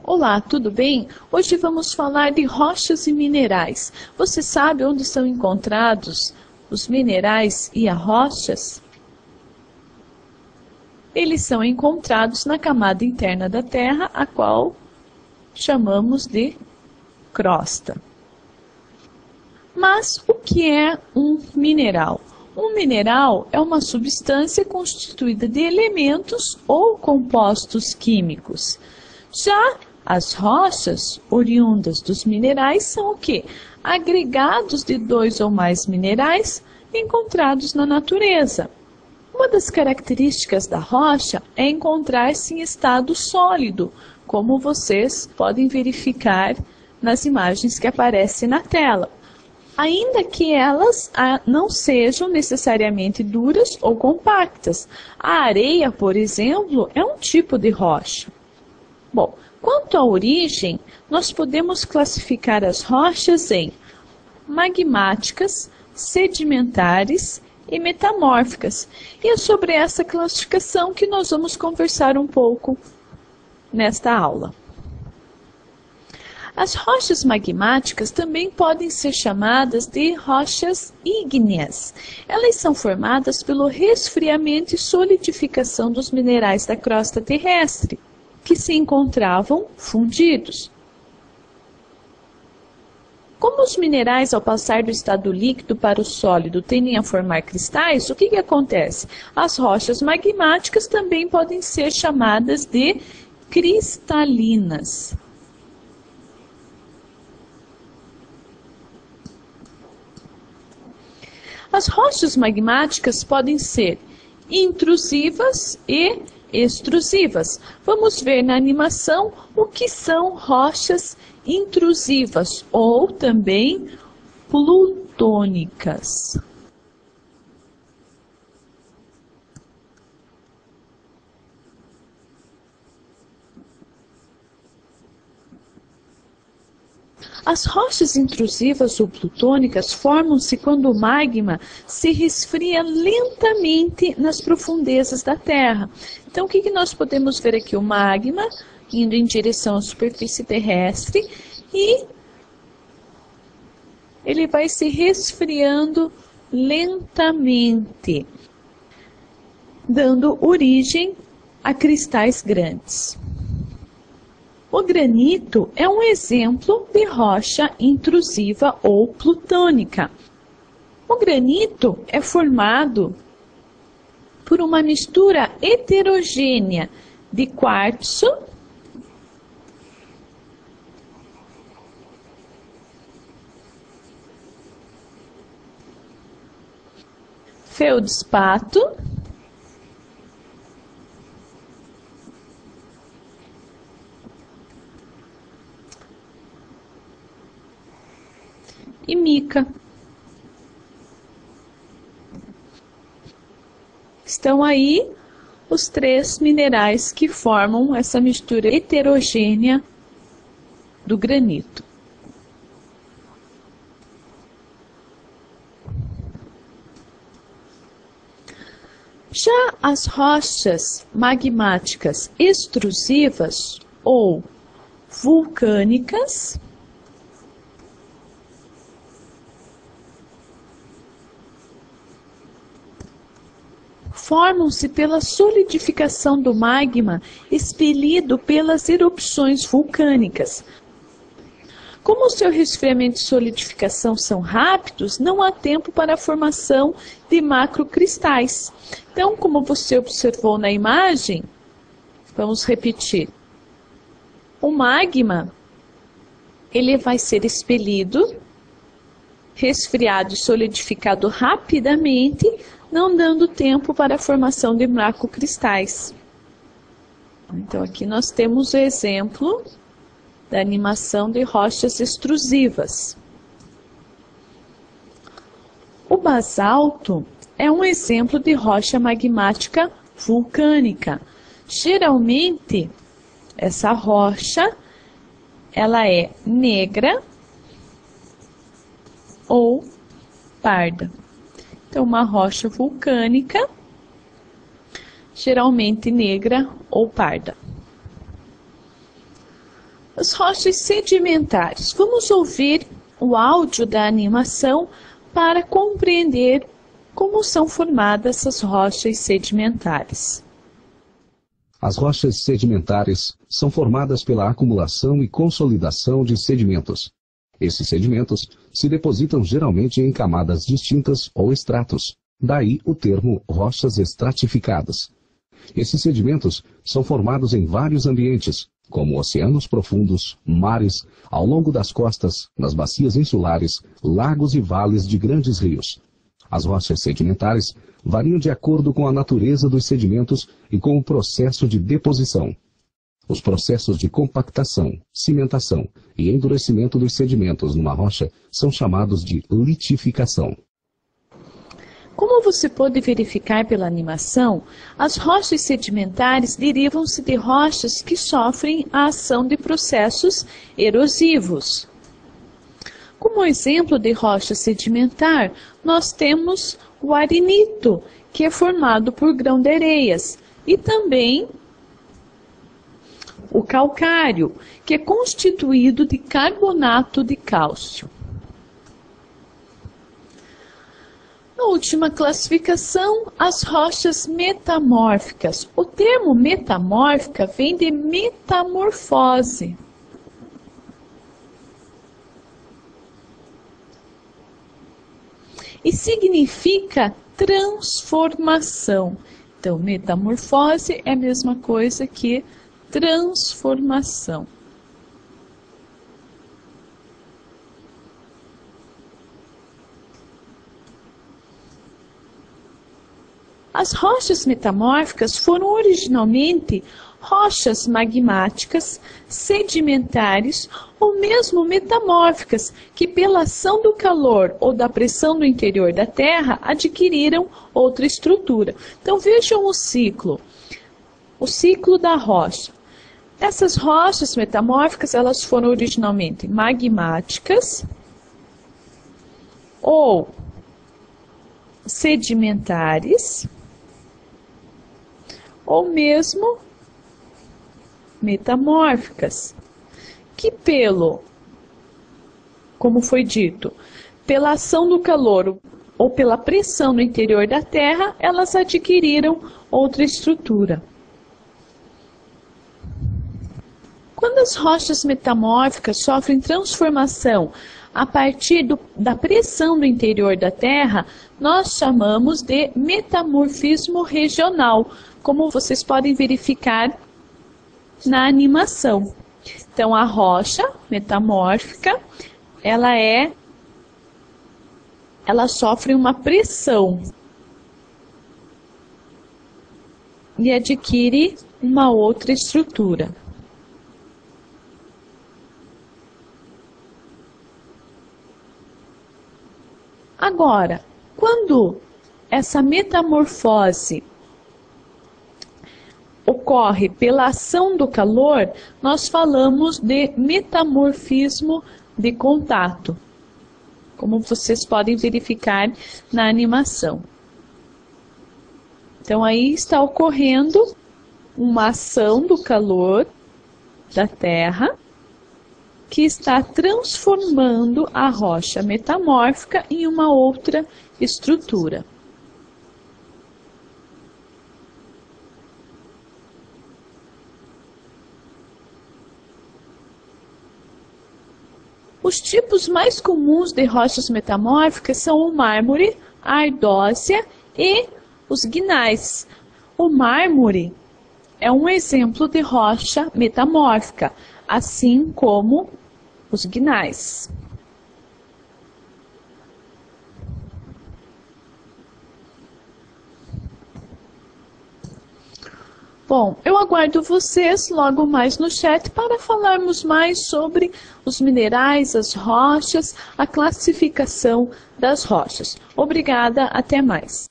Olá, tudo bem? Hoje vamos falar de rochas e minerais. Você sabe onde são encontrados os minerais e as rochas? Eles são encontrados na camada interna da Terra, a qual chamamos de crosta. Mas o que é um mineral? Um mineral é uma substância constituída de elementos ou compostos químicos. Já as rochas, oriundas dos minerais, são o quê? Agregados de dois ou mais minerais encontrados na natureza. Uma das características da rocha é encontrar-se em estado sólido, como vocês podem verificar nas imagens que aparecem na tela. Ainda que elas não sejam necessariamente duras ou compactas. A areia, por exemplo, é um tipo de rocha. Bom, quanto à origem, nós podemos classificar as rochas em magmáticas, sedimentares e metamórficas. E é sobre essa classificação que nós vamos conversar um pouco nesta aula. As rochas magmáticas também podem ser chamadas de rochas ígneas. Elas são formadas pelo resfriamento e solidificação dos minerais da crosta terrestre, que se encontravam fundidos. Como os minerais, ao passar do estado líquido para o sólido, tendem a formar cristais, o que acontece? As rochas magmáticas também podem ser chamadas de cristalinas. As rochas magmáticas podem ser intrusivas e extrusivas. Vamos ver na animação o que são rochas intrusivas ou também plutônicas. As rochas intrusivas ou plutônicas formam-se quando o magma se resfria lentamente nas profundezas da Terra. Então, o que nós podemos ver aqui? O magma indo em direção à superfície terrestre e ele vai se resfriando lentamente, dando origem a cristais grandes. O granito é um exemplo de rocha intrusiva ou plutônica. O granito é formado por uma mistura heterogênea de quartzo, feldspato e mica. Estão aí os três minerais que formam essa mistura heterogênea do granito. Já as rochas magmáticas extrusivas ou vulcânicas formam-se pela solidificação do magma expelido pelas erupções vulcânicas. Como o seu resfriamento e solidificação são rápidos, não há tempo para a formação de macrocristais. Então, como você observou na imagem, vamos repetir. O magma, ele vai ser expelido, resfriado e solidificado rapidamente, não dando tempo para a formação de macrocristais. Então, aqui nós temos o exemplo da animação de rochas extrusivas. O basalto é um exemplo de rocha magmática vulcânica. Geralmente, essa rocha, ela é negra ou parda. Então, uma rocha vulcânica, geralmente negra ou parda. As rochas sedimentares. Vamos ouvir o áudio da animação para compreender como são formadas as rochas sedimentares. As rochas sedimentares são formadas pela acumulação e consolidação de sedimentos. Esses sedimentos se depositam geralmente em camadas distintas ou estratos, daí o termo rochas estratificadas. Esses sedimentos são formados em vários ambientes, como oceanos profundos, mares, ao longo das costas, nas bacias insulares, lagos e vales de grandes rios. As rochas sedimentares variam de acordo com a natureza dos sedimentos e com o processo de deposição. Os processos de compactação, cimentação e endurecimento dos sedimentos numa rocha são chamados de litificação. Como você pode verificar pela animação, as rochas sedimentares derivam-se de rochas que sofrem a ação de processos erosivos. Como exemplo de rocha sedimentar, nós temos o arenito, que é formado por grão de areias, e também o calcário, que é constituído de carbonato de cálcio. A última classificação, as rochas metamórficas. O termo metamórfica vem de metamorfose. E significa transformação. Então, metamorfose é a mesma coisa que transformação. As rochas metamórficas foram originalmente rochas magmáticas, sedimentares ou mesmo metamórficas, que pela ação do calor ou da pressão do interior da Terra adquiriram outra estrutura. Então vejam o ciclo da rocha. Essas rochas metamórficas, elas foram originalmente magmáticas ou sedimentares, ou mesmo metamórficas, que como foi dito, pela ação do calor ou pela pressão no interior da Terra, elas adquiriram outra estrutura. Quando as rochas metamórficas sofrem transformação a partir da pressão do interior da Terra, nós chamamos de metamorfismo regional, como vocês podem verificar na animação. Então, a rocha metamórfica, ela sofre uma pressão e adquire uma outra estrutura. Agora, quando essa metamorfose ocorre pela ação do calor, nós falamos de metamorfismo de contato, como vocês podem verificar na animação. Então, aí está ocorrendo uma ação do calor da Terra, que está transformando a rocha metamórfica em uma outra estrutura. Os tipos mais comuns de rochas metamórficas são o mármore, a ardósia e os guinais. O mármore é um exemplo de rocha metamórfica, assim como os guinais. Bom, eu aguardo vocês logo mais no chat para falarmos mais sobre os minerais, as rochas, a classificação das rochas. Obrigada, até mais.